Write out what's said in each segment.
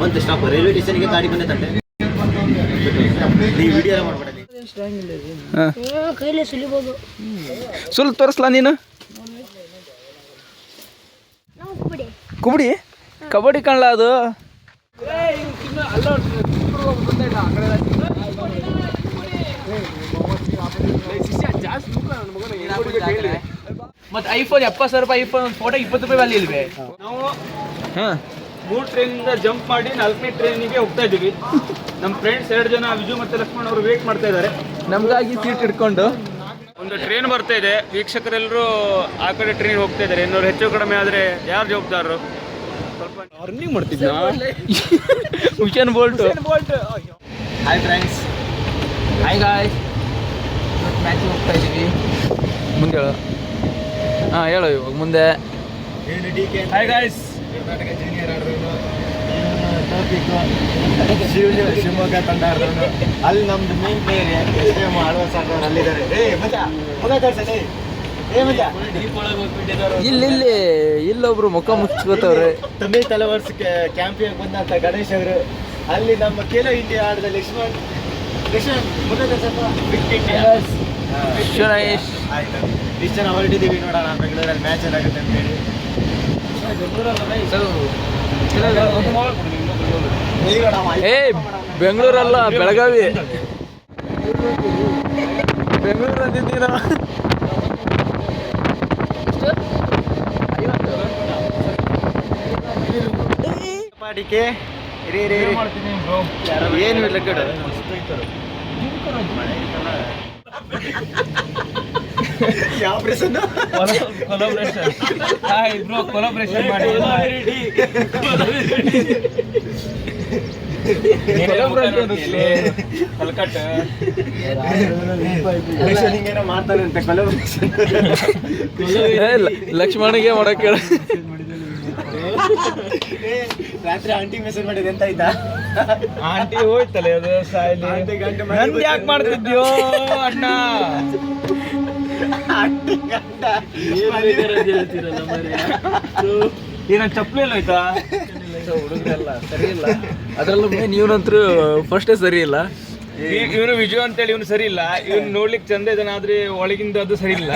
ಬಂತು stop railway ಸ್ಟೇಷನ್ಗೆ ಗಾಡಿ ಬಂದೈತಂತೆ. ನೀವು ವಿಡಿಯೋ ಎಲ್ಲ ಮಾಡ್ಬೇಡ. ಕೈಲೇ ಸುಲಿಬೋದು. ಸುಲ್ ತೋರಿಸ್ಲಾ ನೀನು? ಕುಬಡಿ ಕಬಡ್ಡಿ ಕಾಣಲ ಅದು. ಮತ್ತೆ ಐಫೋನ್ 70,000 ರೂಪಾಯಿ ಐಫೋನ್ ಫೋಟೋ 20 ರೂಪಾಯಿ ವ್ಯಾಲ್ಯೂ ಇಲ್ವೇ? ನಾವು 3 ಟ್ರೈನಿಂದ ಜಂಪ್ ಮಾಡಿ 4ನೇ ಟ್ರೈನಿಗೆ ಹೋಗ್ತಾ ಇದ್ದೀವಿ. ನಮ್ಮ ಫ್ರೆಂಡ್ಸ್ 2 ಜನ ವಿಜು ಮತ್ತು ಲಕ್ಷ್ಮಣ್ ಅವರು ವೇಟ್ ಮಾಡ್ತಾ ಇದ್ದಾರೆ ನಮಗಾಗಿ ಸೀಟ್ ಇಟ್ಕೊಂಡು. ಒಂದು ಟ್ರೈನ್ ಬರ್ತಾ ಇದೆ, ವೀಕ್ಷಕರೆಲ್ಲರೂ ಆ ಕಡೆ ಟ್ರೈನ್ ಹೋಗ್ತಾ ಇದ್ದಾರೆ. ಇನ್ನೂರು ಹೆಚ್ಚು ಕಡಿಮೆ ಆದರೆ ಯಾರು ಜವಾಬ್ದಾರರು? ಸ್ವಲ್ಪ ಅರ್ನಿಂಗ್ ಮಾಡ್ತಿದ್ದ Usain Bolt. Hi friends. Hi guys, ಮ್ಯಾಚಿಗೆ ಹೋಗ್ತಾ ಇದ್ದೀವಿ. ಮುಂದೆ ಹೇಳು. ಹೇಳು ಇವಾಗ ಮುಂದೆ. ಹಾಯ್ ಗಾಯ್ಸ್, ಕರ್ನಾಟಕ ಜೂನಿಯರ್ ಆಡಿದವನು, ಶಿವಮೊಗ್ಗ ತಂಡ ಆಡಿದವನು. ಅಲ್ಲಿ ನಮ್ದು ಮೇನ್ ಪ್ಲೇಯರ್ ಆಳ್ವಾಸ್ ಆಡೋರು ಅಲ್ಲಿದ್ದಾರೆ. ಇಲ್ಲೊಬ್ರು ಮುಖ ಮುಚ್ಕೋತವ್ರೆ. ತಮಿಳ್ ತಲೆವರ್ಸ್ ಕ್ಯಾಂಪಿಯನ್ ಬಂದಂತ ಗಣೇಶ್ ಅವರು. ಅಲ್ಲಿ ನಮ್ಮ ಖೇಲೋ ಇಂಡಿಯಾ ಆಡಿದ ಲಕ್ಷ್ಮಣ್ ಆಯ್ತು. ಇಷ್ಟು ಜನ ಹೊರಟಿದ್ದೀವಿ ನೋಡೋಣ ಬೆಂಗಳೂರಲ್ಲಿ ಮ್ಯಾಚ್ ಏನಾಗುತ್ತೆ ಅಂತ ಹೇಳಿ. ಬೆಂಗಳೂರಲ್ಲ ಬೆಳಗಾವಿ. ಬೆಂಗಳೂರು ಅಂತಿದ್ದೀರ. ಪಾಡಿಕೆ ಏನು ಇಲ್ಲ ಕಡೆ ಯಾವ ಪ್ರೆಸನ್ ಕೊಲಾಬ್ರೇಷನ್ ಮಾಡಿ ಹಿಂಗೇನೋ ಮಾಡ್ತಾರಂತೆ ಕೊಲಾಬ್ರೇಷನ್. ಲಕ್ಷ್ಮಣಿಗೆ ಮಾಡಕ್ಕೆ ಹೇಳ. ರಾತ್ರಿ ಆಂಟಿ ಮೆಸೇಜ್ ಮಾಡಿದೆ ಅಂತ ಆಯ್ತಾ? ಆಂಟಿ ಹೋಯ್ತಲ್ಲ ಅದು ಸಾಯಲಿ. ನಂದು ಯಾಕೆ ಮಾಡ್ತಿದ್ಯೋ ಅಣ್ಣ? ಏನ ಚಪ್ಪಲಿ ಎಲ್ಲ ಆಯ್ತಾ? ಹುಡುಗರೆಲ್ಲ ಸರಿ ಇಲ್ಲ. ಅದ್ರಲ್ಲೂ ನೀವನಂತರೂ ಫಸ್ಟೇ ಸರಿ ಇಲ್ಲ. ಇವನು ವಿಜು ಅಂತೇಳಿ ಇವನು ಸರಿ ಇಲ್ಲ. ಇವನು ನೋಡ್ಲಿಕ್ಕೆ ಚಂದ ಇದ್ದಾನೆ, ಆದ್ರೆ ಒಳಗಿಂದ ಅದು ಸರಿ ಇಲ್ಲ.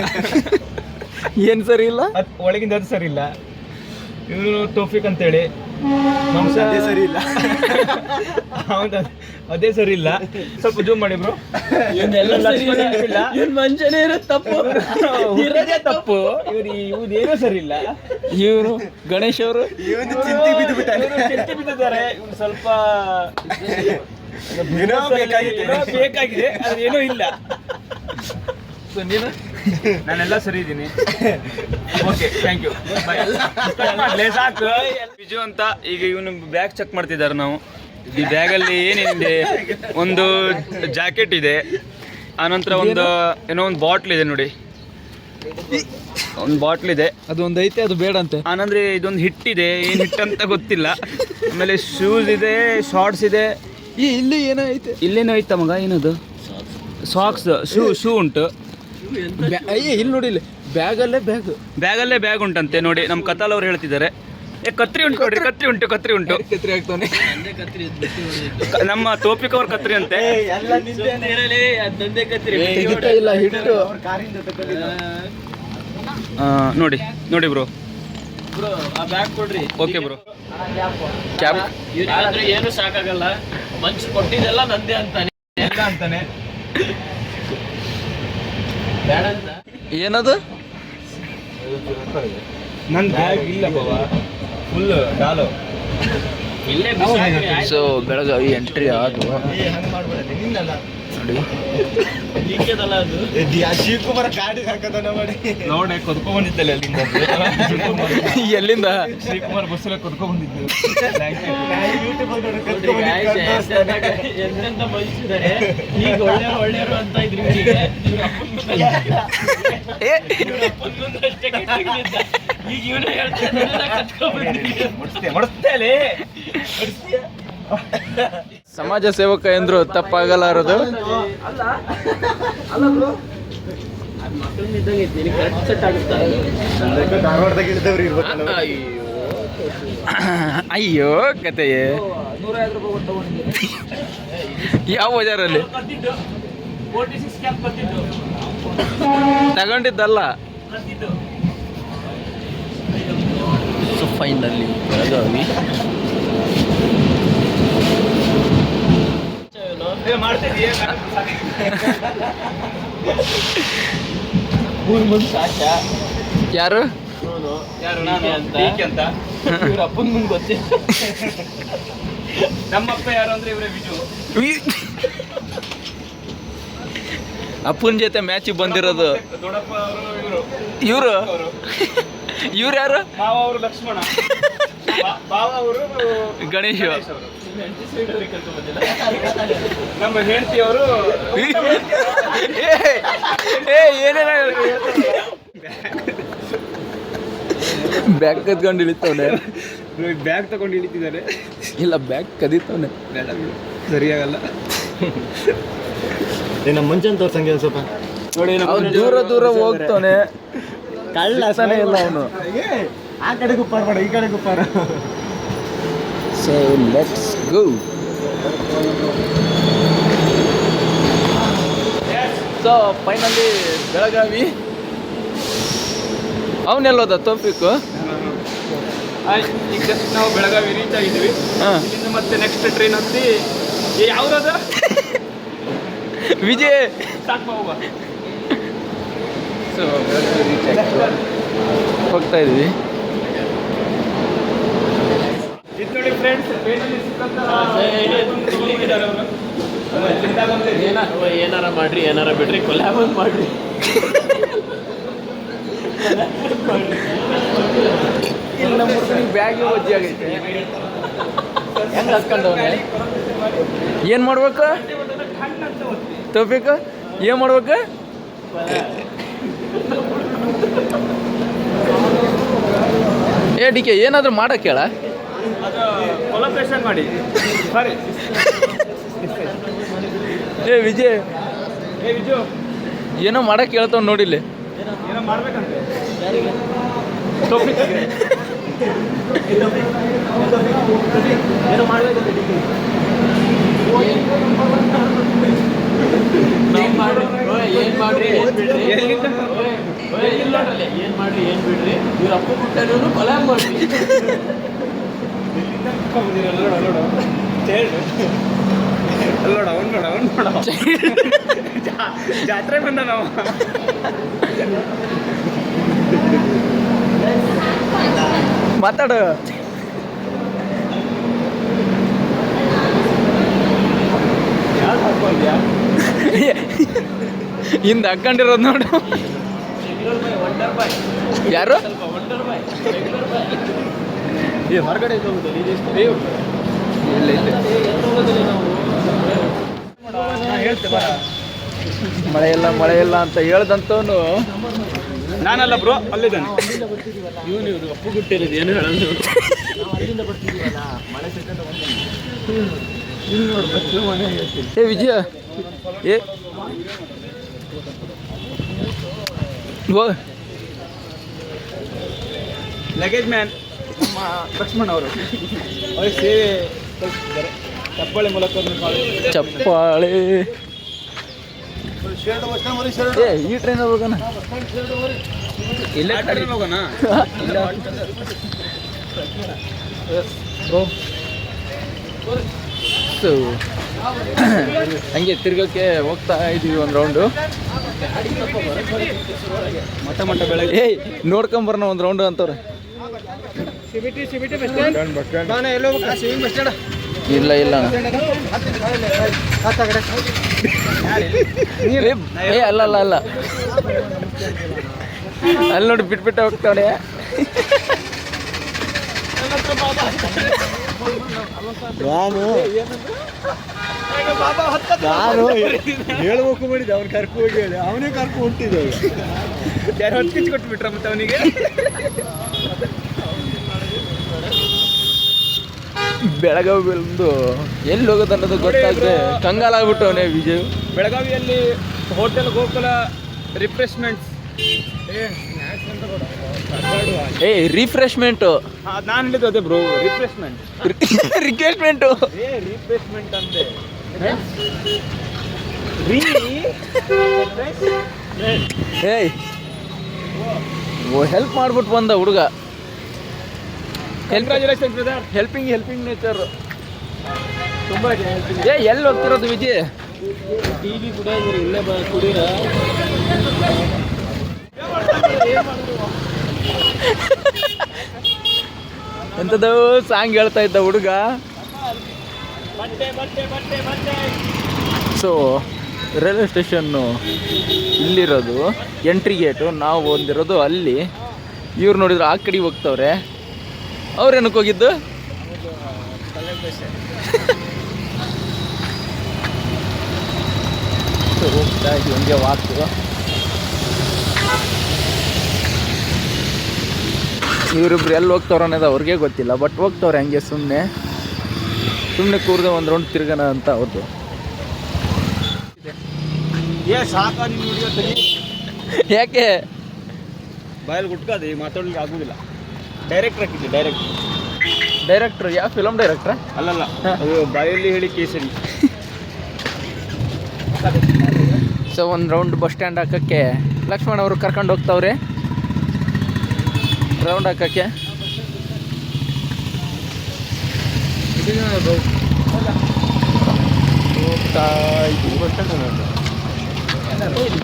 ಏನು ಸರಿ ಇಲ್ಲ? ಒಳಗಿಂದ ಅದು ಸರಿ ಇಲ್ಲ. ಇವನು ತೌಫಿಕ್ ಅಂತೇಳಿ ಅದೇ ಸರಿ ಇಲ್ಲ. ಹೌದಾ, ಅದೇ ಸರಿ ಇಲ್ಲ. ಸ್ವಲ್ಪ ಜೂಮ್ ಮಾಡಿ ಬ್ರೋ. ಮನುಷ್ಯನೇ ಇರೋದು ತಪ್ಪು, ಇರೋದೇ ತಪ್ಪು. ಇವ್ರೇನೂ ಸರಿ ಇಲ್ಲ. ಇವರು ಗಣೇಶ್ ಅವರು ಚಿಂತೆ ಬಿದ್ದಿದ್ದಾರೆ. ಇವ್ನು ಸ್ವಲ್ಪ ಬೇಕಾಗಿದೆ, ಆದ್ರೆ ಏನೂ ಇಲ್ಲ. ನೀನು ನಾನೆಲ್ಲ ಸರಿ ಇದ್ದೀನಿ. ಓಕೆ, ಥ್ಯಾಂಕ್ ಯು, ಸಾಕು. ವಿಜು ಅಂತ ಈಗ ಇವನು ಬ್ಯಾಗ್ ಚೆಕ್ ಮಾಡ್ತಿದ್ದಾರೆ. ನಾವು ಈ ಬ್ಯಾಗಲ್ಲಿ ಏನೇನಿದೆ, ಒಂದು ಜಾಕೆಟ್ ಇದೆ, ಆನಂತರ ಒಂದು ಏನೋ ಒಂದು ಬಾಟ್ಲ್ ಇದೆ ನೋಡಿ, ಒಂದು ಬಾಟ್ಲ್ ಇದೆ, ಅದೊಂದು ಐತೆ, ಅದು ಬೇಡ ಅಂತೆ. ಆನಂದ್ರೆ ಇದೊಂದು ಹಿಟ್ಟಿದೆ, ಏನು ಹಿಟ್ಟಂತ ಗೊತ್ತಿಲ್ಲ. ಆಮೇಲೆ ಶೂಸ್ ಇದೆ, ಶಾರ್ಟ್ಸ್ ಇದೆ. ಇಲ್ಲಿ ಏನೋ ಐತೆ, ಇಲ್ಲೇನೋ ಐತ ಮಗ, ಏನದು? ಸಾಕ್ಸ್, ಶೂ ಉಂಟು. ಇಲ್ಲಿ ನೋಡಿ, ಇಲ್ಲಿ ಬ್ಯಾಗಲ್ಲೇ ಬ್ಯಾಗ್ ಉಂಟಂತೆ ನೋಡಿ. ನಮ್ಮ ಕತಾಲ್ ಅವ್ರು ಹೇಳ್ತಿದ್ದಾರೆ. ಕತ್ರಿ ಉಂಟು ನೋಡ್ರಿ, ಕತ್ರಿ ಉಂಟು. ಕತ್ರಿ ಆಗ್ತಾನೆ. ನಮ್ಮ ತೋಪಿಕ್ ಅವ್ರ ಕತ್ರಿ ಅಂತೆ. ಇಲ್ಲ ಹಿಟ್ಟು. ನೋಡಿ ಬ್ರೋ, ಆ ಬ್ಯಾಗ್ ಕೊಡ್ರಿ. Okay bro. ಕ್ಯಾಪ್ ಏನು ಸಾಕಾಗಲ್ಲ, ಮಂಚ್ ಕೊಟ್ಟಿದ್ದೆಲ್ಲ ನಂದೇ ಅಂತಾನೆ. ಏನದು? ನನ್ನ ಬ್ಯಾಗ್ ಇಲ್ಲ ಬಾಬಾ, ಫುಲ್ ಡಾಲು. ಸೊ ಬೆಳಗಾವಿ ಎಂಟ್ರಿ ಆದು ನೋಡಿ. ಶಿವಕುಮಾರ ಕಾಡಿಗೆ ಹಾಕದನ್ನ ಮಾಡಿ ನೋಡಿ, ಕೊದ್ಕೊಂಡ್ ಬಂದಿದ್ದಲ್ಲ ಅಲ್ಲಿಂದ. ಎಲ್ಲಿಂದ? ಶ್ರೀಕುಮಾರ್ ಬಸ್ಸಲ್ಲಿ ಕೊದ್ಕೊಂಡ್ ಬಂದಿದ್ದು. ಎಂತೆಂತ ಮನುಷ್ಯರಿದ್ದಾರೆ ಈಗ, ಒಳ್ಳೆಯವರು ಅಂತ ಇದ್ರು. ಈಗ ಇವನೇ ಹೇಳ್ತಾರೆ ಸಮಾಜ ಸೇವಕ ಎಂದ್ರು ತಪ್ಪಾಗಲಾರದು. ಧಾರವಾಡದಾಗ ಇಳಿದವ್ರು ಇರ್ಬೇಕಲ್ಲ. ಅಯ್ಯೋ ಕತೆಯೇ 150 ರೂಪಾಯಿ ತಗೊಂಡಿದ್ದೀನಿ. ಯಾವ ಬಜಾರಲ್ಲಿ ಕದ್ದಿದ್ದು 46 ಕ್ಯಾಪ್ ಕದ್ದಿದ್ದು ತಗೊಂಡಿದ್ದಲ್ಲ. ಕದ್ದಿದ್ದು. ಸೊ ಫೈನಲಿ ಬೆಳಗಾವಿ ಮಾಡ್ತಿದ್ದೀಯ ಯಾರು ಯಾರು ಅಂತ ಇವ್ರ ಅಪ್ಪನ ಮುಂದೆ ಗೊತ್ತಿಲ್ಲ. ನಮ್ಮಪ್ಪ ಯಾರು ಅಂದ್ರೆ ಇವರೇ ವಿಜು. ಅಪ್ಪನ ಜೊತೆ ಮ್ಯಾಚಿಗೆ ಬಂದಿರೋದು ದೊಡ್ಡಪ್ಪ ಅವರು ಇವರು ಇವ್ರು ಯಾರು? ಮಾವ ಅವರು ಲಕ್ಷ್ಮಣ, ಬಾವ ಅವರು ಗಣೇಶ್. ನಮ್ಮ ಹೆಂಡತಿಯವರು ಏನೇನ ಬ್ಯಾಗ್ ಕದ್ಕೊಂಡು ಇಳಿತವನೆ. ಬ್ಯಾಗ್ ತಗೊಂಡು ಇಳಿತಿದ್ದಾರೆ. ಇಲ್ಲ ಬ್ಯಾಗ್ ಕದೀತವನೆ. ಸರಿಯಾಗಲ್ಲ ನಮ್ಮ ಮುಂಚೆನ ತೋರ್ಸಂಗೆ ಸ್ವಲ್ಪ ನೋಡಿ. ಅವ್ನು ದೂರ ದೂರ ಹೋಗ್ತಾನೆ. ಕಳ್ಳನೇ ಇಲ್ಲ ಅವನು. ಆ ಕಡೆ ಗುಪ್ಪಾರ ಮಾಡ, ಈ ಕಡೆ ಗುಪ್ಪಾರ. So let's go. So finally Belagavi. ಅವನೆಲ್ಲೋದ ತೋಪಿಕ್ಕು? ಈಗ ಜಸ್ಟ್ ನಾವು ಬೆಳಗಾವಿ ರೀಚ್ ಆಗಿದ್ದೀವಿ. ಹಾಂ, ಇಲ್ಲಿಂದ ಮತ್ತೆ ನೆಕ್ಸ್ಟ್ ಟ್ರೈನ್ ಹತ್ತಿ ಯಾವ್ದಾದ ವಿಜಯ್. ಸಾಕು ಹೋಗ. ಸೊ ಬೆಳಗಾವಿ ರೀಚ್ ಆಗಿ ಹೋಗ್ತಾ ಇದ್ವಿ. ಇದು ನೋಡಿ ಫ್ರೆಂಡ್ಸ್, ಟ್ರೈನಲ್ಲಿ ಸಿಕ್ಕಂತ ಏನಾರ ಮಾಡ್ರಿ, ಏನಾರ ಬಿಡ್ರಿ, ಕೊಲ್ಯಾಬ್ ಒಂದ್ ಮಾಡ್ರಿ. ಇಲ್ಲಿ ನಮ್ಮ ಬ್ಯಾಗಿ ಒಜ್ಜಿ ಆಗೈತೆ. ಹೆಂಗೆ ಹಾಕ್ಕೊಂಡವನೆ? ಏನು ಮಾಡ್ಬೇಕು ತೋಪಿಕ್? ಏನು ಮಾಡ್ಬೇಕು? ಏ ಡಿ ಕೆ ಏನಾದರೂ ಮಾಡಕ್ಕೆ ಹೇಳ. ಅದು ಕೊಲಾಬ್ರೇಷನ್ ಮಾಡಿ ಸರಿ. ಏ ವಿಜಯ್ ಏ ವಿಜು, ಏನೋ ಮಾಡಕ್ಕೆ ಹೇಳ್ತಾವ್ ನೋಡಿಲ್ಲಿ. ಏನೋ ಮಾಡ್ಬೇಕಂತೆ ಟೋಪಿಕ್ಗೆ. ಏನೋ ಮಾಡ್ಬೇಕಂತ ಏನ್ ಮಾಡ್ರಿ, ಏನ್ ಮಾಡ್ರಿ, ಏನ್ ಬಿಡ್ರಿ, ಎಲ್ಲಿಂದ? ಏನ್ ಮಾಡ್ರಿ, ಏನ್ ಬಿಡ್ರಿ, ಇವ್ರ ಅಪ್ಪ ಬಿಟ್ಟರು ಕೊಲ್ಯಾಬ್ ಮಾಡ್ರಿ. ಅಲ್ಲೋಡ ಅವ್ನು ನೋಡ ಜಾತ್ರೆ ಬಂದ ನಾವು. ಮಾತಾಡು. ಹಿಂದೆ ಹಾಕೊಂಡಿರೋದು ನೋಡು. ಯಾರು? ಏ ಹೊರಗಡೆ ಮಳೆ ಇಲ್ಲ ಅಂತ ಹೇಳ್ದಂತವನು ನಾನಲ್ಲ ಬ್ರೋ, ಅಲ್ಲಿದ್ದಾನೆ. ಇವ್ರು ಅಪ್ಪು ಬಿಟ್ಟಿರೋದು ಏನು ಹೇಳೋದು. ಏ ವಿಜಯ ಏ ಓ ಲಗೇಜ್ ಮ್ಯಾನ್ ನಮ್ಮ ಲಕ್ಷ್ಮಣ್ ಅವರು ಅವ್ರಿಗೆ ಸೇವೆ ಕಳಿಸಿದ್ದಾರೆ. ಚಪ್ಪಾಳೆ ಮೂಲಕ ಚಪ್ಪಾಳೆ. ಏ ಈ ಟ್ರೈನ್ ಹೋಗೋಣ. ಇಲ್ಲೇ ಕಡೆ ಹೋಗೋಣ. ಸೊ ಹಂಗೆ ತಿರ್ಗೋಕ್ಕೆ ಹೋಗ್ತಾ ಇದೀವಿ ಒಂದು ರೌಂಡು. ಮಠ ಬೆಳಗ್ಗೆ ಏಯ್ ನೋಡ್ಕೊಂಬರೋಣ ಒಂದು ರೌಂಡು ಅಂತವ್ರೆ. ಇಲ್ಲ ಇಲ್ಲ ಏ ಅಲ್ಲ ಅಲ್ಲ ಅಲ್ಲ ಅಲ್ಲಿ ನೋಡಿ ಬಿಟ್ಬಿಟ್ಟು ಹೋಗ್ತಾನೆ. ನಾನು ಹೇಳ್ಬೇಕು ಮಾಡಿದ್ದೆ, ಅವ್ನು ಕರ್ಕೊ ಹೋಗಿ ಹೇಳಿ, ಅವನೇ ಕರ್ಕೊ ಹೊಂಟಿದ್ದೆ. ಯಾರು ಹೊತ್ತಿಗೆ ಕೊಟ್ಬಿಟ್ರ ಮತ್ತೆ ಅವನಿಗೆ. ಬೆಳಗಾವಿ ಬಂದು ಎಲ್ಲಿ ಹೋಗೋದು ಅನ್ನೋದು ಗೊತ್ತಾಗದೆ ಕಂಗಾಲಾಗ್ಬಿಟ್ಟವನೇ ವಿಜಯ್. ಬೆಳಗಾವಿಯಲ್ಲಿ ಹೋಟೆಲ್ ಗೋಕುಲ ರಿಫ್ರೆಶ್ಮೆಂಟ್ಸ್ ಏ ರಿಫ್ರೆಶ್ಮೆಂಟು ನಾನು ಹೇಳಿದ್ದು ಅದೇ ಬ್ರೋ, ರಿಫ್ರೆಶ್ಮೆಂಟ್. ರಿಕ್ವೆಸ್ಟ್ಮೆಂಟು ರಿಫ್ರೆಶ್ಮೆಂಟ್ ಅಂದೆ. ಏಯ್ ಹೆಲ್ಪ್ ಮಾಡ್ಬಿಟ್ಟು ಬಂದ ಹುಡುಗ. Congratulation brother. ಹೆಲ್ಪಿಂಗ್ ನೇಚರ್ ತುಂಬ. ಏ ಎಲ್ಲಿ ಹೋಗ್ತಿರೋದು ವಿಜಯ್? ಟೀವಿ ಕೂಡ ಇಲ್ಲೇ ಕುಡಿಯ ಎಂಥದ್ದು ಸಾಂಗ್ ಹೇಳ್ತಾ ಇದ್ದ ಹುಡುಗ. ಸೊ ರೈಲ್ವೆ ಸ್ಟೇಷನ್ನು ಇಲ್ಲಿರೋದು ಎಂಟ್ರಿ ಗೇಟು, ನಾವು ಬಂದಿರೋದು ಅಲ್ಲಿ. ಇವ್ರು ನೋಡಿದ್ರೆ ಆ ಕಡೆ ಹೋಗ್ತವ್ರೆ. ಅವ್ರೇನಕ್ಕೆ ಹೋಗಿದ್ದು? ಹೋಗ್ತಾ ಇದ್ವಿ ಹಂಗೆ ವಾಕು. ಇವರಿಬ್ರು ಎಲ್ಲಿ ಹೋಗ್ತವ್ರ ಅನ್ನೋದು ಅವ್ರಿಗೆ ಗೊತ್ತಿಲ್ಲ, ಬಟ್ ಹೋಗ್ತವ್ರೆ ಹಂಗೆ ಸುಮ್ಮನೆ ಕೂರ್ದೆ ಒಂದು ರೌಂಡ್ ತಿರ್ಗೋಣ ಅಂತ ಅವ್ರದ್ದು. ಸಾಕ ನೀನು ವಿಡಿಯೋ ತೆಗಿ. ಯಾಕೆ ಬಾಯಲ್ಲಿ ಗುಟ್ಕಾದೆ, ಈಗ ಮಾತಾಡ್ಲಿಕ್ಕೆ ಆಗುದಿಲ್ಲ. ಡೈರೆಕ್ಟರ್ ಹಾಕಿದ್ದೆ, ಡೈರೆಕ್ಟ್ರು? ಯಾವ ಫಿಲಮ್ ಡೈರೆಕ್ಟ್ರಾ? ಅಲ್ಲಲ್ಲ, ಅದು ಬಾಯಲ್ಲಿ ಹೇಳಿ ಕೇಸರಿ. ಸೊ ಒಂದು ರೌಂಡ್ ಬಸ್ ಸ್ಟ್ಯಾಂಡ್ ಹಾಕೋಕ್ಕೆ ಲಕ್ಷ್ಮಣ್ ಅವರು ಕರ್ಕೊಂಡು ಹೋಗ್ತಾವ್ರೆ ರೌಂಡ್ ಹಾಕೋಕ್ಕೆ. ಹೋಗ್ತಾ ಇದ್ದೀವಿ.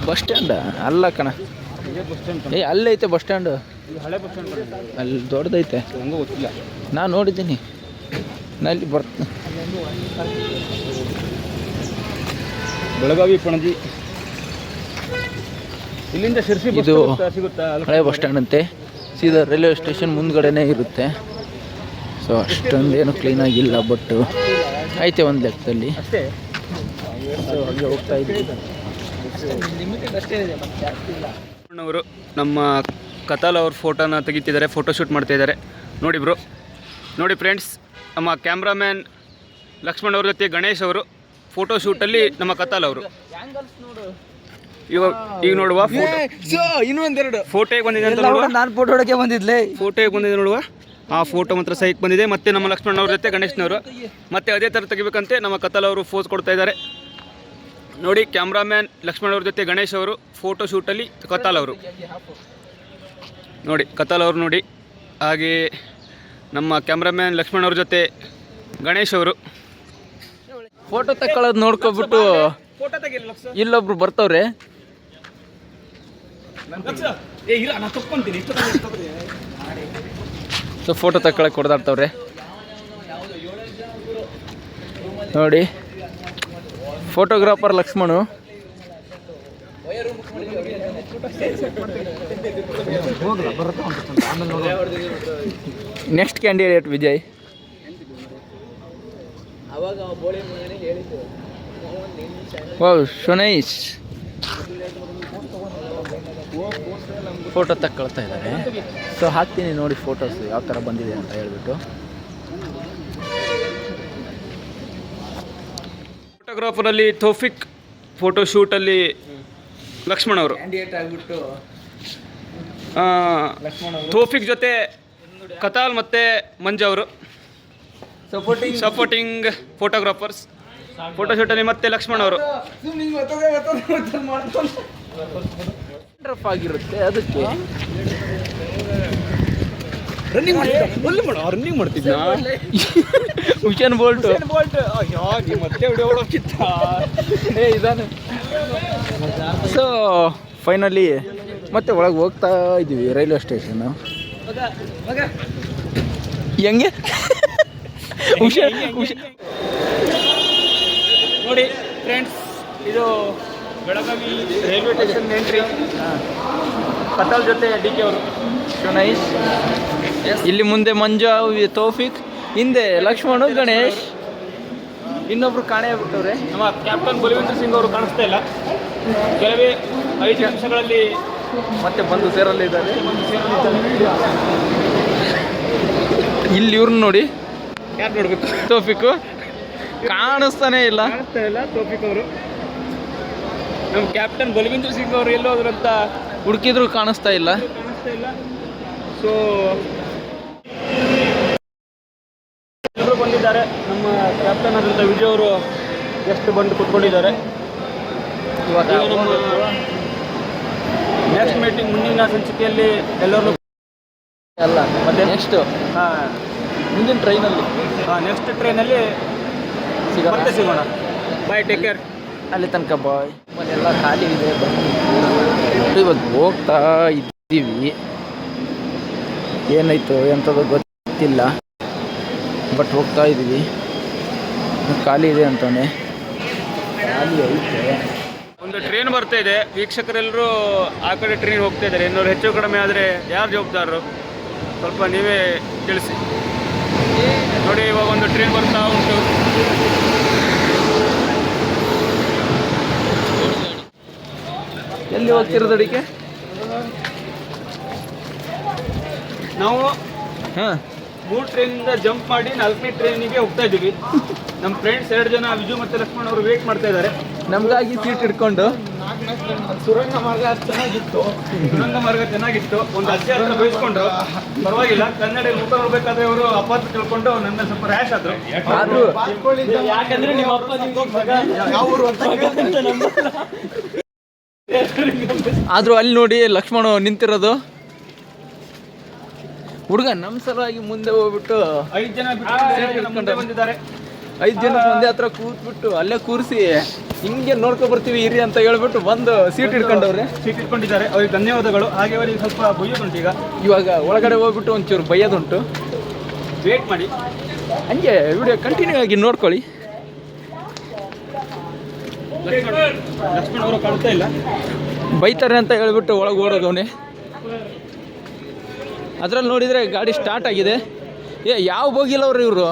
ಬಸ್ ಸ್ಟ್ಯಾಂಡ ಅಲ್ಲ ಕಣ, ಏ ಅಲ್ಲೈತೆ ಬಸ್ ಸ್ಟ್ಯಾಂಡು. ಹಳೆ ಬಸ್ ಸ್ಟ್ಯಾಂಡ್ ಅಲ್ಲಿ ದೊಡ್ಡದೈತೆ, ಹಂಗೂ ಗೊತ್ತಿಲ್ಲ. ನಾನು ನೋಡಿದ್ದೀನಿ. ನಾನು ಅಲ್ಲಿ ಬರ್ತೀನಿ. ಬೆಳಗಾವಿ ಪಣಜಿ, ಇಲ್ಲಿಂದ ಶಿರ್ಸಿ ಇದು ಸಿಗುತ್ತಾ? ಹಳೆ ಬಸ್ ಸ್ಟ್ಯಾಂಡ್ ಅಂತೆ. ಸೀದಾ ರೈಲ್ವೆ ಸ್ಟೇಷನ್ ಮುಂದ್ಗಡೆನೇ ಇರುತ್ತೆ. ಸೊ ಅಷ್ಟೊಂದೇನು ಕ್ಲೀನಾಗಿಲ್ಲ, ಬಟ್ ಐತೆ ಒಂದು ಲೆಕ್ಕದಲ್ಲಿ. ಅಷ್ಟೇ. ಸೊ ಹಾಗೆ ಹೋಗ್ತಾ ಇದ್ದೀವಿ. ಅವರು ನಮ್ಮ ಕತಾಲ್ ಅವ್ರ ಫೋಟೋನ ತೆಗಿತಿದ್ದಾರೆ, ಫೋಟೋಶೂಟ್ ಮಾಡ್ತಾಯಿದ್ದಾರೆ. ನೋಡಿ ಬ್ರೋ, ನೋಡಿ ಫ್ರೆಂಡ್ಸ್, ನಮ್ಮ ಕ್ಯಾಮ್ರಾಮ್ಯಾನ್ ಲಕ್ಷ್ಮಣ್ ಅವ್ರ ಜೊತೆ ಗಣೇಶ್ ಅವರು ಫೋಟೋಶೂಟಲ್ಲಿ ನಮ್ಮ ಕತಾಲ್ ಅವರು. ಈಗ ನೋಡುವ ಇನ್ನೊಂದೆರಡು ಫೋಟೋ ಹೇಗೆ ಬಂದಿದೆ ಅಂತ ನೋಡುವ. ನಾನು ಫೋಟೋ ಹೊಡಕ್ಕೆ ಬಂದಿದ್ಲೆ. ಫೋಟೋ ಹೇಗೆ ಬಂದಿದೆ ನೋಡುವ. ಆ ಫೋಟೋ ಮಾತ್ರ ಸೈಕ್ ಬಂದಿದೆ. ಮತ್ತೆ ನಮ್ಮ ಲಕ್ಷ್ಮಣ್ ಅವ್ರ ಜೊತೆ ಗಣೇಶ್ನವರು ಮತ್ತೆ ಅದೇ ಥರ ತೆಗಿಬೇಕಂತೆ ನಮ್ಮ ಕತಾಲ್ ಅವರು ಫೋಸ್ ಕೊಡ್ತಾ ಇದ್ದಾರೆ. ನೋಡಿ, ಕ್ಯಾಮ್ರಾಮ್ಯಾನ್ ಲಕ್ಷ್ಮಣ್ ಅವ್ರ ಜೊತೆ ಗಣೇಶ್ ಅವರು ಫೋಟೋಶೂಟಲ್ಲಿ ಕತಾಲ್ ಅವರು. ನೋಡಿ ಕತಾಲ್ ಅವರು ನೋಡಿ. ಹಾಗೆ ನಮ್ಮ ಕ್ಯಾಮ್ರಾಮ್ಯಾನ್ ಲಕ್ಷ್ಮಣ್ ಅವ್ರ ಜೊತೆ ಗಣೇಶ್ ಅವರು ಫೋಟೋ ತಗೊಳ್ಳೋದು ನೋಡ್ಕೊಬಿಟ್ಟು ಫೋಟೋ ತೆಗಿಲ್ಲ. ಇಲ್ಲೊಬ್ರು ಬರ್ತವ್ರೆ. ಸೊ ಫೋಟೋ ತಗೊಳಕ್ಕೆ ಹೊಡೆದಾಡ್ತವ್ರೆ ನೋಡಿ. Photographer Lakshman. Next candidate Vijay. Wow, so nice. Photo ತಗೊಳ್ತಾ ಇದ್ದಾರೆ. ಸೊ ಹಾಕ್ತೀನಿ ನೋಡಿ ಫೋಟೋಸ್ ಯಾವ ಥರ ಬಂದಿದೆ ಅಂತ ಹೇಳ್ಬಿಟ್ಟು. ಫೋಟೋಗ್ರಾಫರಲ್ಲಿ ತೌಫಿಕ್, ಫೋಟೋಶೂಟಲ್ಲಿ ಲಕ್ಷ್ಮಣ್ ಅವರು. ಕ್ಯಾಂಡಿಡೇಟ್ ಆಗಿಬಿಟ್ಟು ತೌಫಿಕ್ ಜೊತೆ ಕತಾಲ್ ಮತ್ತು ಮಂಜು ಅವರು ಸಪೋರ್ಟಿಂಗ್ ಫೋಟೋಗ್ರಾಫರ್ಸ್. ಫೋಟೋಶೂಟಲ್ಲಿ ಮತ್ತೆ ಲಕ್ಷ್ಮಣ್ ಅವರು. ಆಗಿರುತ್ತೆ ಅದಕ್ಕೆ ರನ್ನಿಂಗ್ ಮಾಡ್ತಿದ್ದ ಹುಸೇನ್ ಬೋಲ್ಟ್ ಮತ್ತೆ ಇದಾನೆ. ಸೊ ಫೈನಲಿ ಮತ್ತೆ ಒಳಗೆ ಹೋಗ್ತಾ ಇದ್ದೀವಿ ರೈಲ್ವೆ ಸ್ಟೇಷನ್ನು. ಹೆಂಗೆ ನೋಡಿ ಫ್ರೆಂಡ್ಸ್, ಇದು ಬೆಳಗಾವಿ ರೈಲ್ವೆ ಸ್ಟೇಷನ್ ಎಂಟ್ರಿ. ಕತಾಲ್ ಜೊತೆ ಡಿ ಕೆ ಅವರು. So nice. ಇಲ್ಲಿ ಮುಂದೆ ಮಂಜು, ತೌಫಿಕ್, ಹಿಂದೆ ಲಕ್ಷ್ಮಣ್, ಗಣೇಶ್, ಇನ್ನೊಬ್ರು ಕಾಣೆ ಆಗ್ಬಿಟ್ಟವ್ರೆ. ನಮ್ಮ ಕ್ಯಾಪ್ಟನ್ ಬಲವೀಂದ್ರ ಸಿಂಗ್ ಅವರು ಕಾಣಿಸ್ತಾ ಇಲ್ಲ. ಕೆಲವೇ 5 ನಿಮಿಷಗಳಲ್ಲಿ ಮತ್ತೆ ಬಂದು ಸೇರಲ್ಲಿದ್ದಾರೆ. ಇಲ್ಲಿ ಇವ್ರನ್ನ ನೋಡಿ, ಯಾರು ನೋಡಬೇಕು? ತೌಫಿಕ್ ಕಾಣಿಸ್ತಾನೆ ಇಲ್ಲ. ತೌಫಿಕ್ ಅವರು. ನಮ್ಮ ಕ್ಯಾಪ್ಟನ್ ಬಲವೀಂದ್ರ ಸಿಂಗ್ ಅವರು ಎಲ್ಲೋದ್ರು ಅಂತ ಹುಡುಕಿದ್ರು ಕಾಣಿಸ್ತಾ ಇಲ್ಲ. ವ್ಯವಸ್ಥೆ ಇಲ್ಲ. ಸೊ ಎಲ್ಲರೂ ಬಂದಿದ್ದಾರೆ. ನಮ್ಮ ಕ್ಯಾಪ್ಟನ್ ಆದಂಥ ವಿಜಯ್ ಅವರು ಎಷ್ಟು ಬಂದು ಕೂತ್ಕೊಂಡಿದ್ದಾರೆ. ಇವಾಗ ಈಗ ನಮ್ಮ ನೆಕ್ಸ್ಟ್ ಮೀಟಿಂಗ್ ಮುಂದಿನ ಸಂಚಿಕೆಯಲ್ಲಿ ಎಲ್ಲರೂ ಅಲ್ಲ ಮತ್ತೆ ನೆಕ್ಸ್ಟು ಮುಂದಿನ ಟ್ರೈನಲ್ಲಿ ನೆಕ್ಸ್ಟ್ ಟ್ರೈನಲ್ಲಿ ಮತ್ತೆ ಸಿಗೋಣ. ಬಾಯ್, ಟೇಕ್ ಕೇರ್. ಅಲ್ಲಿ ತನಕ ಬಾಯ್. ಮನೆಲ್ಲ ಖಾಲಿ ಇದೆ, ಬನ್ನಿ. ಇವಾಗ ಹೋಗ್ತಾ ಇದ್ದೀವಿ. ಏನಾಯ್ತು ಎಂಥದ್ದು ಗೊತ್ತಿಲ್ಲ, ಬಟ್ ಹೋಗ್ತಾ ಇದ್ದೀವಿ. ಖಾಲಿ ಇದೆ ಅಂತಾನೆ, ಖಾಲಿ ಐತೆ. ಒಂದು ಟ್ರೈನ್ ಬರ್ತಾ ಇದೆ. ವೀಕ್ಷಕರೆಲ್ಲರೂ ಆ ಕಡೆ ಟ್ರೈನ್ ಹೋಗ್ತಾ ಇದ್ದಾರೆ. ಇನ್ನೂರು ಹೆಚ್ಚು ಕಡಿಮೆ ಆದರೆ ಯಾರು ಜವಾಬ್ದಾರರು ಸ್ವಲ್ಪ ನೀವೇ ತಿಳಿಸಿ. ನೋಡಿ, ಇವಾಗ ಒಂದು ಟ್ರೈನ್ ಬರ್ತಾ ಉಂಟು. ಎಲ್ಲಿ ಹೋಗ್ತಿರೋದು ಅಡಿಕೆ? ನಾವು ಹಾಂ, 3 ಟ್ರೈನಿಂದ ಜಂಪ್ ಮಾಡಿ 4ನೇ ಟ್ರೈನಿಗೆ ಹೋಗ್ತಾ ಇದ್ದೀವಿ. ನಮ್ಮ ಫ್ರೆಂಡ್ಸ್ 2 ಜನ ವಿಜು ಮತ್ತು ಲಕ್ಷ್ಮಣ್ ಅವರು ವೇಟ್ ಮಾಡ್ತಾ ಇದ್ದಾರೆ. ನಮಗಾಗಿ ಸೀಟ್ ಹಿಡ್ಕೊಂಡು. ಸುರಂಗ ಮಾರ್ಗ ಚೆನ್ನಾಗಿತ್ತು. ಒಂದು ಅಜ್ಜಿ ಹತ್ರ ಬಯಸ್ಕೊಂಡ್ರು, ಪರವಾಗಿಲ್ಲ. ಕನ್ನಡ ಊಟ ಹೋಗ್ಬೇಕಾದ್ರೆ ಅವರು ಅಪಾರ್ಥ ತಿಳ್ಕೊಂಡು ನನ್ನ ಸ್ವಲ್ಪ ರ್ಯಾಶ್ ಆದ್ರು. ಯಾಕಂದ್ರೆ ನಿಮ್ಮ ಅಪ್ಪ ಆದರೂ ಅಲ್ಲಿ ನೋಡಿ ಲಕ್ಷ್ಮಣ ನಿಂತಿರೋದು. ಹುಡುಗ ನಮ್ಮ ಸಲುವಾಗಿ ಮುಂದೆ ಹೋಗ್ಬಿಟ್ಟು 5 ಜನ ಮುಂದೆ ಬಂದಿದ್ದಾರೆ. 5 ಜನ ಮುಂದೆ ಹತ್ರ ಕೂತ್ಬಿಟ್ಟು ಅಲ್ಲೇ ಕೂರಿಸಿ ಹಿಂಗೆ ನೋಡ್ಕೊ ಬರ್ತೀವಿ ಇರಿ ಅಂತ ಹೇಳ್ಬಿಟ್ಟು ಬಂದು ಸೀಟ್ ಹಿಡ್ಕೊಂಡವ್ರೆ. ಸೀಟ್ ಇಟ್ಕೊಂಡಿದ್ದಾರೆ. ಅವ್ರಿಗೆ ಧನ್ಯವಾದಗಳು. ಹಾಗೆ ಅವರಿಗೆ ಸ್ವಲ್ಪ ಬೈಯೋದುಂಟು. ಇವಾಗ ಒಳಗಡೆ ಹೋಗ್ಬಿಟ್ಟು ಒಂಚೂರು ಬೈಯೋದುಂಟು. ವೇಟ್ ಮಾಡಿ, ಹಂಗೆ ವಿಡಿಯೋ ಕಂಟಿನ್ಯೂ ಆಗಿ ನೋಡ್ಕೊಳ್ಳಿ. ಲಕ್ಷ್ಮಣ್ ಅವರು ಕಾಣ್ತಾ ಇಲ್ಲ. ಬೈತಾರೆ ಅಂತ ಹೇಳ್ಬಿಟ್ಟು ಒಳಗೆ ಓಡೋದವನೇ. ಅದ್ರಲ್ಲಿ ನೋಡಿದರೆ ಗಾಡಿ ಸ್ಟಾರ್ಟ್ ಆಗಿದೆ. ಯಾವ ಹೋಗಿಲ್ಲ ಅವ್ರು ಇವರು.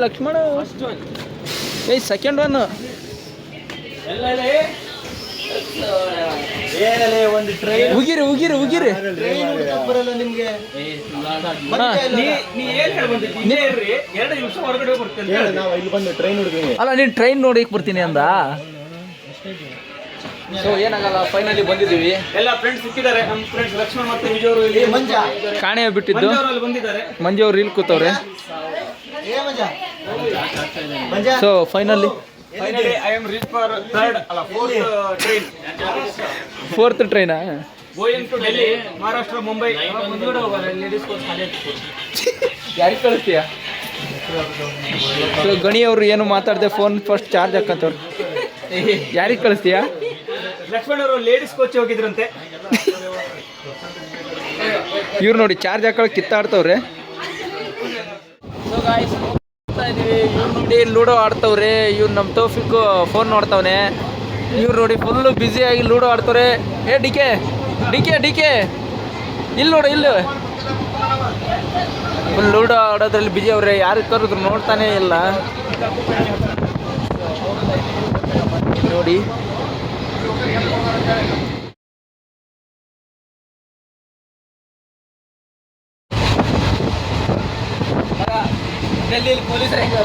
Lakshmana second one. ಒಂದು ಟ್ರೈನ್ ಉಗಿರಿ ಬರಲ್ಲ ನಿಮ್ಗೆ. ನೀ ಏನ್ ಹೇಳ್ಬಂದಿದ್ದಿ? 2 ನಿಮಿಷ ಹೊರಗಡೆ ಬರ್ತೇನೆ. ನಾವು ಇಲ್ಲಿ ಬಂದು ಟ್ರೈನ್ ಹುಡುಗೀವಿ. ಅಲ್ಲ, ನೀನು ಟ್ರೈನ್ ನೋಡಿಕ್ ಬರ್ತೀನಿ ಅಂದ. ಸೊ ಏನಾಗಲ್ಲ, ಫೈನಲಿ ಬಂದಿದ್ದೀವಿ. ಎಲ್ಲ ಫ್ರೆಂಡ್ಸ್ ಸಿಕ್ಕಿದ್ದಾರೆ. ನಮ್ಮ ಫ್ರೆಂಡ್ಸ್ ಲಕ್ಷ್ಮಣ್ ಮತ್ತು ವಿಜಯ್ ಅವರು ಇಲ್ಲಿ ಕಾಣೆ ಬಿಟ್ಟಿದ್ದು. ಅಲ್ಲಿ ಬಂದಿದ್ದಾರೆ. ಮಂಜು ಅವ್ರು ಇಲ್ಲಿ ಕೂತವ್ರೆ. So finally I am reach for fourth ಟ್ರೈನಾ? Going to Delhi, Maharashtra, Mumbai. ಯಾರಿಗೆ ಕಳಿಸ್ತೀಯ? ಸೊ ಗಣಿ ಅವರು ಏನು ಮಾತಾಡ್ದೆ, ಫೋನ್ ಫಸ್ಟ್ ಚಾರ್ಜ್ ಹಾಕಂತವ್ರು. ಯಾರಿಗೆ ಕಳಿಸ್ತೀಯಾ? ಲಕ್ಷ್ಮಣ್ ಅವರು ಲೇಡೀಸ್ ಕೋಚ್ ಹೋಗಿದ್ರಂತೆ. ಇವ್ರು ನೋಡಿ ಚಾರ್ಜ್ ಹಾಕೊಳಕ್ಕೆ ಕಿತ್ತಾಡ್ತವ್ರೆ. ಇವ್ರು ನೋಡಿ ಲೂಡೋ ಆಡ್ತವ್ರೆ. ಇವ್ರು ನಮ್ಮ ತೌಫಿಕ್ ಫೋನ್ ನೋಡ್ತವನೆ. ಇವ್ರು ನೋಡಿ ಫುಲ್ಲು ಬ್ಯುಸಿಯಾಗಿ ಲೂಡೋ ಆಡ್ತವ್ರೆ. ಡಿ ಕೆ ಇಲ್ಲಿ ನೋಡು, ಇಲ್ಲಿ ಫುಲ್ ಲೂಡೋ ಆಡೋದ್ರಲ್ಲಿ ಬಿಜಿ ಅವ್ರೆ. ಯಾರು ಕರೆದ್ರು ನೋಡ್ತಾನೆ ಇಲ್ಲ ನೋಡಿ. ಡೆಲ್ಲಿಯಲ್ಲಿ ಪೊಲೀಸರಿಗೆ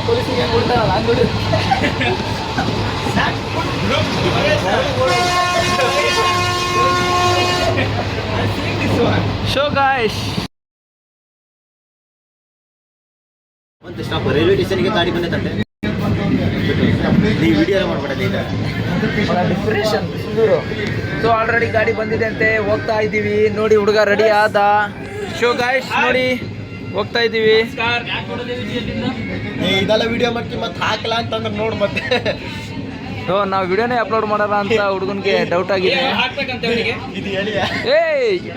ಕೊಡ್ತಾರಲ್ಲ ಹಂಗೆ. ಶೋ ಗಾಯ್ಸ್, ಮತ್ತೆ ಸ್ಟಾಪ್ ರೈಲ್ವೆ ಸ್ಟೇಷನ್ಗೆ ಗಾಡಿ ಬಂದೈತಂತೆ. ಈ ವಿಡಿಯೋ ಮಾಡ್ಬೇಡ. ಡಿಸ್ಕ್ರಿಪ್ಷನ್ ಸುಂದೂರು. ಸೊ ಆಲ್ರೆಡಿ ಗಾಡಿ ಬಂದಿದೆ ಅಂತೆ, ಹೋಗ್ತಾ ಇದ್ದೀವಿ. ನೋಡಿ ಹುಡುಗ ರೆಡಿ ಆದ. ಶೋ ಗಾಯ್ಸ್ ನೋಡಿ ಹೋಗ್ತಾ ಇದ್ದೀವಿ. ಇದೆಲ್ಲ ವಿಡಿಯೋ ಮಾಡ್ತೀವಿ ಮತ್ತೆ ಹಾಕಲ್ಲ ಅಂತಂದ್ರೆ ನೋಡು ಮತ್ತೆ. ನಾವು ವಿಡಿಯೋನೇ ಅಪ್ಲೋಡ್ ಮಾಡಲ್ಲ ಅಂತ ಹುಡುಗನಿಗೆ ಡೌಟ್ ಆಗಿದೆ. ಇದು ಹೇಳಿ.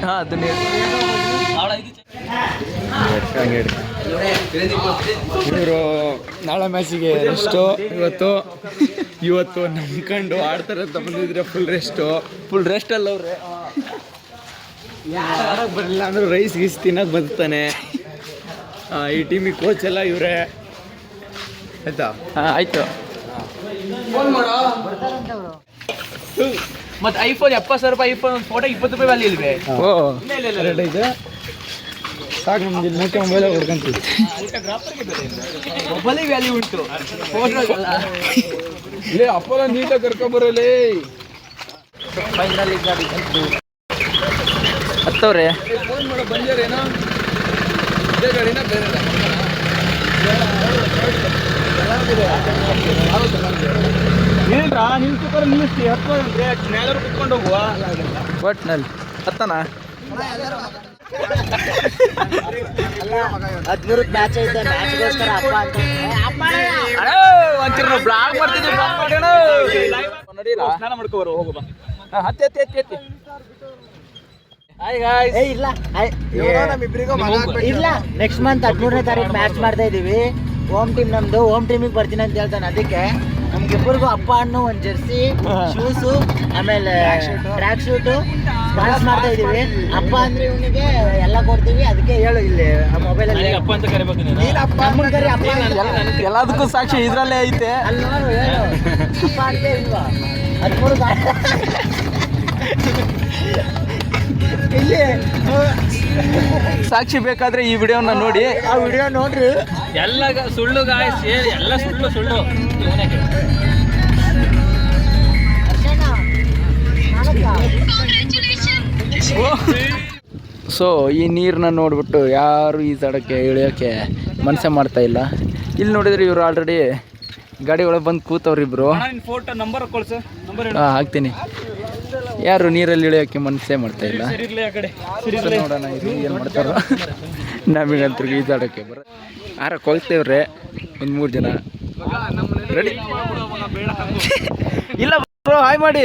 ಹಾಂ ಅದನ್ನೇ ಇವರು ನಾಳೆ ಮ್ಯಾಚಿಗೆ ರೆಸ್ಟು. ಇವತ್ತು ನಂಬ್ಕೊಂಡು ಆಡ್ತಾರೆ ಅಂತ ಬಂದಿದ್ರೆ ಫುಲ್ ರೆಸ್ಟ್ ಅಲ್ಲ ಅವ್ರೆ. ಆಡೋಕೆ ಬರಲಿಲ್ಲ ಅಂದ್ರೆ ರೈಸ್ ಗೀಸ್ ತಿನ್ನೋಕೆ ಬರ್ತಾನೆ. ಈ ಟೀಮಿಗೆ ಕೋಚ್ ಎಲ್ಲ ಇವರೇ. ಆಯ್ತಾ? ಹಾಂ ಆಯಿತು. ಮತ್ತು ಐಫೋನ್ 70,000 ರೂಪಾಯಿ ಐಫೋನ್ ಒಂದು ಫೋಟೋ 20 ರೂಪಾಯಿ ವ್ಯಾಲ್ಯೂ ಇಲ್ವೇ? ರೆಡಿ ಇದೆ ಸಾಕು. ನಮ್ಗೆ ಇಲ್ಲಿ ಮುಖ್ಯ ಮೊಬೈಲ್ ಹೊಡ್ಕೊಂತೀವಿ. ಮೊಬೈಲಿಗೆ ವ್ಯಾಲ್ಯೂ ಉಂಟು, ಫೋಟೋ ಲೇ ಅಪ್ಪಲ್ಲ ನೀಟಾಗಿ ಕರ್ಕೊಂಬರಲೇ. ಫೈನಲಿ ಗಾಡಿ ಬಂತು. ಬರ್ತಾವ್ರೆ. ಫೋನ್ ಮಾಡೋ ಬಂದಿರೇನೋ ಇದೇ ಗಾಡಿನ ಬೇರೆ ಏನ್ರಾ ನಿನ್ ಸೂಪರ್ ನಿಲ್ಲಿಸ್ತಿ ಹತ್ತು ಮ್ಯಾಲೆ ಕುತ್ಕೊಂಡು ಹೋಗುವ ಒಟ್ನಲ್ಲಿ ಹತ್ತನ 13 ಮ್ಯಾಚ್ ಐತೆ ಮ್ಯಾಚ್ಗೋಸ್ಕರ ಅಪ್ಪ ಅಂತ ಒಂಚೂರು ನಾವು ಬ್ಲಾಗ್ ಮಾಡ್ತಿದ್ದೀವಿ, ಬ್ಲಾಗ್ ಮಾಡೋಣ ನಡೀರಾ? ಸ್ನಾನ ಮಾಡ್ಕೋಬರು ಹೋಗುವ ಹತ್ತಿ ಹತ್ತಿ ಹತ್ತಿ ಹತ್ತಿ. Hi guys. ಇಲ್ಲ ಇಲ್ಲ ನೆಕ್ಸ್ಟ್ ಮಂತ್ 13ನೇ ತಾರೀಕು ಮ್ಯಾಚ್ ಮಾಡ್ತಾ ಇದೀವಿ. ಹೋಮ್ ಟೀಮ್ ನಮ್ದು, ಹೋಮ್ ಟೀಮಿಗೆ ಬರ್ತೀನಿ ಅಂತ ಹೇಳ್ತಾನೆ. ಅದಕ್ಕೆ ನಮ್ಗಿಬ್ಬರಿಗೂ ಅಪ್ಪ ಅಣ್ಣು ಒಂದು ಜೆರ್ಸಿ, ಶೂಸು, ಆಮೇಲೆ ಟ್ರ್ಯಾಕ್ ಶೂಟು ಸ್ಪಾನ್ಸ್ ಮಾಡ್ತಾ ಇದೀವಿ. ಅಪ್ಪ ಅಂದ್ರೆ ಇವನಿಗೆ ಎಲ್ಲ ಕೊಡ್ತೀವಿ. ಅದಕ್ಕೆ ಹೇಳು ಇಲ್ಲಿ ಮೊಬೈಲಲ್ಲಿ ಅಪ್ಪ ಅಂತ ಕರಿಬೇಕು ನೀನು. ನಮ್ಮನ್ ಕರಿ ಅಪ್ಪ ಅಂತ. ಎಲ್ಲದಕ್ಕೂ ಸಾಕ್ಷಿ ಇದ್ರಲ್ಲೇ ಐತೆ. ಅಲ್ಲಿ ನೋಡು ಹೇಳು ಅಪ್ಪ ಅಂತ ಇಲ್ವಾ 13 ಇಲ್ಲಿ ಸಾಕ್ಷಿ ಬೇಕಾದ್ರೆ ಈ ವಿಡಿಯೋನ ನೋಡಿ. ಆ ವಿಡಿಯೋ ನೋಡ್ರಿ. ಎಲ್ಲ ಸುಳ್ಳು ಗಾಯಸ್, ಎಲ್ಲ ಸುಳ್ಳು ಸುಳ್ಳು. ಸೊ ಈ ನೀರನ್ನ ನೋಡ್ಬಿಟ್ಟು ಯಾರು ಈಜಾಡೋಕ್ಕೆ ಇಳಿಯೋಕ್ಕೆ ಮನಸ್ಸೇ ಮಾಡ್ತಾ ಇಲ್ಲ. ಇಲ್ಲಿ ನೋಡಿದ್ರೆ ಇವರು ಆಲ್ರೆಡಿ ಗಾಡಿ ಒಳಗೆ ಬಂದು ಕೂತವ್ರು ಇಬ್ರು. ಫೋಟೋ ನಂಬರ್ ಕಳ್ಸು, ನಂಬರ್ ಹಾಕ್ತೀನಿ. ಯಾರು ನೀರಲ್ಲಿ ಇಳಿಯೋಕ್ಕೆ ಮನಸ್ಸೇ ಮಾಡ್ತಾ ಇಲ್ಲ. ಇರ್ಲಿ ಆ ಕಡೆ. ಸೊ ನೋಡೋಣ ಏನು ಮಾಡ್ತಾರೋ. ನಮಗಂತೂ ಈಜಾಡೋಕ್ಕೆ ಆರಕ್ಕೆ ಹೋಗ್ತೇವ್ರೆ ಒಂದು 3 ಜನ ರೆಡಿ. ಇಲ್ಲ ಬ್ರೋ, ಹಾಯ್ ಮಾಡಿ.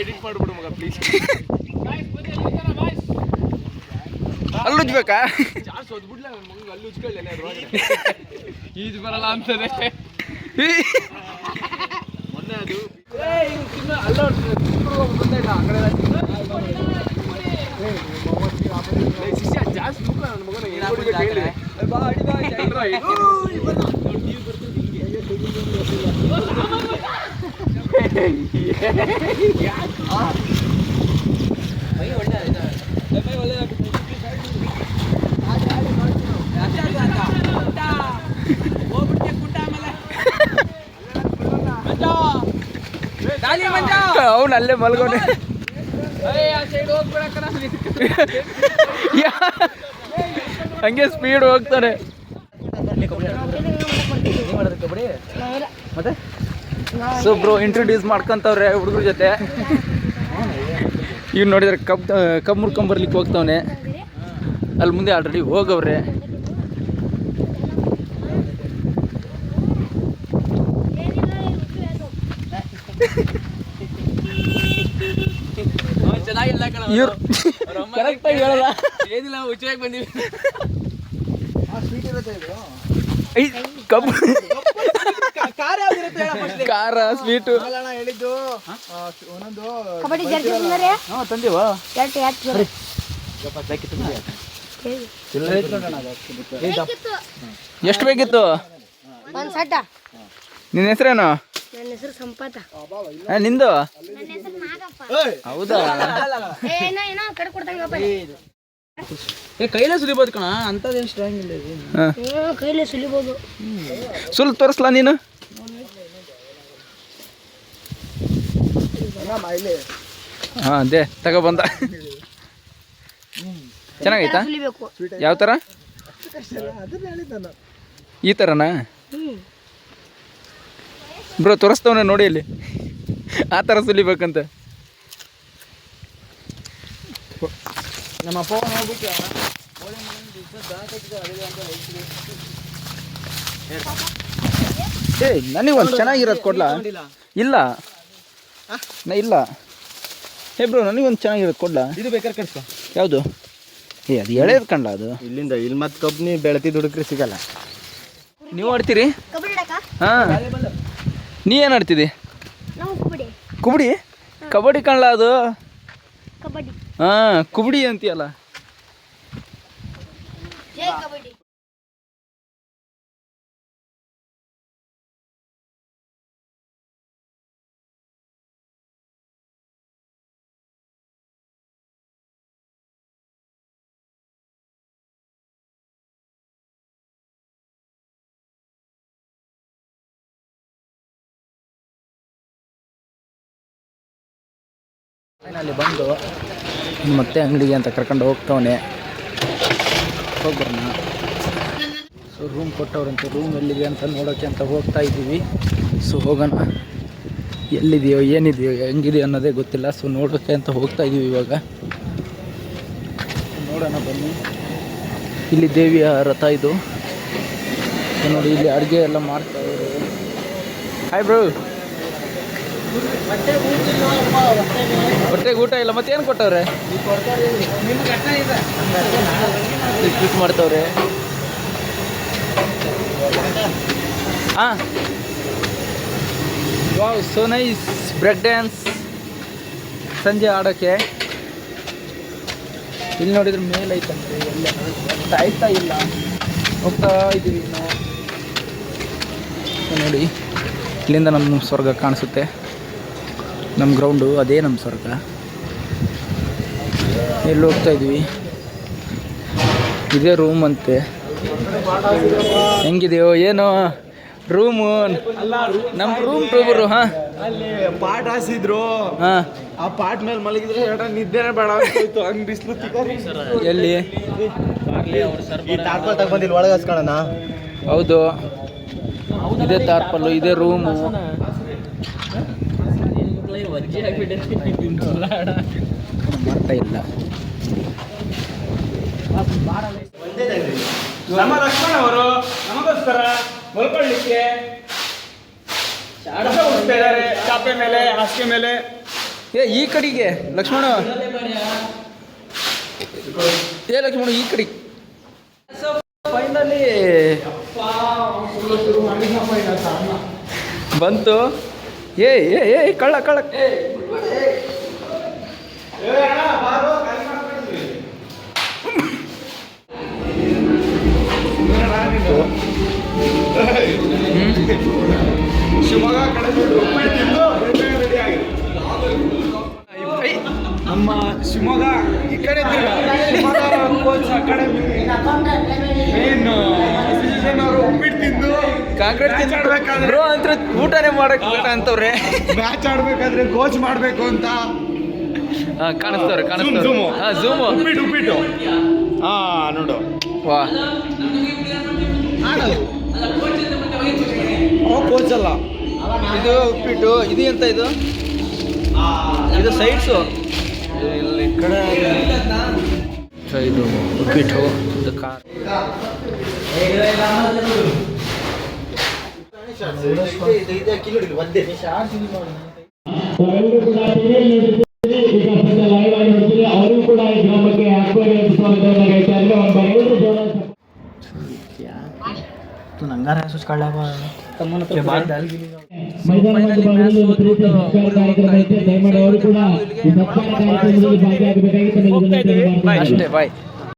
ಎಡಿಟ್ ಮಾಡ್ಬಿಡು ಮಗ ಪ್ಲೀಸ್. ಅಲ್ಲಿ ಉಜ್ಬೇಕಾ? ಈಜು ಬರಲ್ಲ ಅಂತದೆ. ಮೊನ್ನೆ ಅದು ಜಾಸ್ತಿ ಅವ್ನು ಅಲ್ಲೇ ಮಲ್ಗೋನೆ. ಹಂಗೆ ಸ್ಪೀಡ್ ಹೋಗ್ತಾನೆ. ಮತ್ತೆ ಸೊ ಬ್ರೋ ಇಂಟ್ರೊಡ್ಯೂಸ್ ಮಾಡ್ಕೊಂತವ್ರೆ ಹುಡುಗರ ಜೊತೆ. ಇವ್ನು ನೋಡಿದ್ರೆ ಕಬ್ಬು ಮುರ್ಕೊಂಬರ್ಲಿಕ್ಕೆ ಹೋಗ್ತವನೆ. ಅಲ್ಲಿ ಮುಂದೆ ಆಲ್ರೆಡಿ ಹೋಗವ್ರೆ. ಚೆನ್ನಾಗಿಲ್ಲ ಕಣ. ಇವ್ರು ಕರೆಕ್ಟಾಗಿ ಹೇಳಲ್ಲ. ಏನಿಲ್ಲ, ಹುಚ್ಚಾಗಿ ಬಂದಿವಿ. ಕಬ್ಬು ಖಾರ ಸ್ವೀಟು ಹೇಳಿದ್ದು ಕಬಡ್ಡಿ ಜರ್ಸಿ ಬಂದರೆ ತಂದೀವ. ಎಷ್ಟು ಬೇಕಿತ್ತು? ಒಂದು ಸಟ್ಟ. ನಿನ್ನ ಹೆಸರೇನು? ನನ್ನ ಹೆಸರು ಸಂಪಾತ. ನಿಂದು? ನನ್ನ ಹೆಸರು ನಾಗಪ್ಪ. ಹೌದಾ? ಏನೋ ಏನೋ ಕಡೆ ಕೊಡ್ತಂಗಪ್ಪ. ಕೈಲೇ ಸುಲಿಬೋದು ಕಣ, ಅಂತದೇನು ಸ್ಟ್ರಾಂಗ್ ಇಲ್ಲ. ಕೈಲೇ ಸುಲಿಬೋದು. ಸುಲ್ ತೋರಿಸ್ಲಾ ನೀನು? ಹಾಂ ಅದೇ ತಗೊಬಂದ. ಚೆನ್ನಾಗೈತಾ? ಸುಲಿಬೇಕು. ಯಾವ ಥರ? ಈ ಥರನಾ? ಬ್ರೋ ತೋರಿಸ್ತವನೆ ನೋಡಿ ಅಲ್ಲಿ. ಆ ಥರ ಸುಲಿಬೇಕಂತ. ನಮ್ಮ ಅಪ್ಪ ಹೋಗ್ಬಿಟ್ಟು ನನಗೆ ಒಂದು ಚೆನ್ನಾಗಿರೋದು ಕೊಡ್ಲಾ? ಇಲ್ಲ ಇಲ್ಲ. ಬ್ರೋ ನನಗೊಂದು ಚೆನ್ನಾಗಿರೋದು ಕೊಡ್ಲಾ? ಇದು ಬೇಕಾದ್ರೆ ಕಟ್ಸ. ಯಾವುದು? ಅದು ಎಳೆದು ಕಂಡ ಅದು. ಇಲ್ಲಿಂದ ಇಲ್ಲಿ ಮತ್ತೆ ಕಬ್ಬು ನೀವು ಬೆಳತಿ ದುಡುಕ್ರಿ ಸಿಗಲ್ಲ. ನೀವು ಆಡ್ತೀರಿ? ಕಬಡ್ಡಿ ಆಡಕ? ಹಾಂ. ನೀ ಏನು ಆಡ್ತಿದ್ದಿ? ನಾವು ಕಬಡ್ಡಿ. ಕುಬಡಿ? ಕಬಡ್ಡಿ ಕಾಣಲ್ಲ ಅದು. ಕಬಡ್ಡಿ. ಹಾಂ ಕುಬಡಿ ಅಂತೀಯಲ್ಲ. ಜೈ ಕಬಡ್ಡಿ. ಅಲ್ಲಿ ಬಂದು ಇನ್ನು ಮತ್ತೆ ಅಂಗಡಿಗೆ ಅಂತ ಕರ್ಕೊಂಡು ಹೋಗ್ತವನೆ. ಹೋಗ್ಬರೋಣ. ಸೊ ರೂಮ್ ಕೊಟ್ಟವ್ರಂತೆ, ರೂಮ್ ಎಲ್ಲಿದೆ ಅಂತ ನೋಡೋಕ್ಕೆ ಅಂತ ಹೋಗ್ತಾ ಇದ್ದೀವಿ. ಸೊ ಹೋಗೋಣ, ಎಲ್ಲಿದೆಯೋ ಏನಿದೆಯೋ ಹೆಂಗಿದೆಯೋ ಅನ್ನೋದೇ ಗೊತ್ತಿಲ್ಲ. ಸೊ ನೋಡೋಕ್ಕೆ ಅಂತ ಹೋಗ್ತಾ ಇದ್ದೀವಿ ಇವಾಗ. ನೋಡೋಣ ಬನ್ನಿ. ಇಲ್ಲಿ ದೇವಿಯ ರಥ ಇದು. ಸೊ ನೋಡಿ ಇಲ್ಲಿ ಅಡುಗೆ ಎಲ್ಲ ಮಾಡ್ತಾ ಇದ್ದಾರೆ. Hi bro. ಹೊಟ್ಟೆಗೆ ಊಟ ಇಲ್ಲ, ಮತ್ತೇನು ಕೊಟ್ಟವ್ರೆ? ಕ್ಲಿಕ್ ಮಾಡ್ತವ್ರೆ. ಹಾಂ, wow, so nice. Break dance ಸಂಜೆ ಆಡೋಕ್ಕೆ. ಇಲ್ಲಿ ನೋಡಿದ್ರೆ ಮೇಲೈತಂತೆ, ಎಲ್ಲ ಆಯ್ತಾ ಇಲ್ಲ, ಹೋಗ್ತಾ ಇದ್ದೀವಿ ನಾವು. ಸೊ ನೋಡಿ, ಇಲ್ಲಿಂದ ನಮ್ಮ ಸ್ವರ್ಗ ಕಾಣಿಸುತ್ತೆ. ನಮ್ಮ ಗ್ರೌಂಡು ಅದೇ ನಮ್ಮ ಸ್ವರ್ಗ. ಎಲ್ಲಿ ಹೋಗ್ತಾ ಇದ್ದೀವಿ? ಇದೇ ರೂಮ್ ಅಂತೆ. ಹೆಂಗಿದೆಯೋ ಏನೋ ರೂಮು, ನಮ್ಮ ರೂಮ್ ಟೂಬರು. ಹಾಂ, ಅಲ್ಲಿ ಪಾಟ್ ಹಾಸಿದ್ರು, ಹಾಂ, ಆ ಪಾಟ್ ಮೇಲೆ ಮಲಗಿದ್ರೆ ನಿದ್ದೆನೇ ಬೇಡ ಆಗೋಯ್ತು. ಹಂಗ್ ಬಿಸಿಲು ಎಲ್ಲಿ? ತಗೊಂಡಿಲ್ಲ ಒಳಗೆ ಹಸ್ಕೊಳ್ಳೋಣ. ಹೌದು, ಇದೇ ತಾರ್ಪಲ್ಲು, ಇದೇ ರೂಮು. ಮಾಡ್ತಾ ಇಲ್ಲ. ನಮ್ಮ ಲಕ್ಷ್ಮಣ ಅವರು ನಮಗೋಸ್ಕರ ಮಲ್ಕೊಳ್ಳಿಕ್ಕೆ ಉಡ್ತಾ ಇದ್ದಾರೆ. ಚಾಪೆ ಮೇಲೆ, ಹಾಸಿಗೆ ಮೇಲೆ. ಈ ಕಡೆಗೆ ಲಕ್ಷ್ಮಣ, ಲಕ್ಷ್ಮಣ ಈ ಕಡೆ. ಫೈನಲಿ ಬಂತು. ಕಳ್ಳ ಕಳ್ಳ. ಶಿವಮೊಗ್ಗ ಕಡೆ ರೆಡಿ ಆಗಿದೆ. ನಮ್ಮ ಶಿವಮೊಗ್ಗ ಈ ಕಡೆ ಕೋಚ್ ಅಕಾಡೆಮಿ ಮೇನ್ ಅವರು ಉಪ್ಪಿಟ್ಟು ತಿಂದು ಕಾಂಕ್ರೀಟ್ ಬ್ರೋ ಅಂತ ಊಟನೇ ಮಾಡಕ್ ಅಂತವ್ರೆ. ಮ್ಯಾಚ್ ಆಡ್ಬೇಕಾದ್ರೆ ಕೋಚ್ ಮಾಡ್ಬೇಕು ಅಂತ ಕಾಣಿಸ್ತವ್ರೆ. ಝೂಮು ಉಪ್ಪಿಟ್ಟು ಹಾ ನೋಡು. ವಾ, ಕೋಚ್ ಅಲ್ಲ ಇದು ಉಪ್ಪಿಟ್ಟು. ಇದು ಎಂತ ಇದು? ಇದು ಸೈಡ್ಸು. ಇಲ್ಲಿ ಕಡೆ ಇದು ಉಪ್ಪಿಟ್ಟು, ಇದು ಕಾರ್. ಅವರು ಕೂಡ ಈ ಗ್ರಾಮಕ್ಕೆ ಆಕ್ವರಿ ಎಬ್ಬಿಸುವಂತ ನಂಗಾರ ಸುಸ್ಕೊಳ್ಳ ಅಷ್ಟೇ ಬಾಯ್.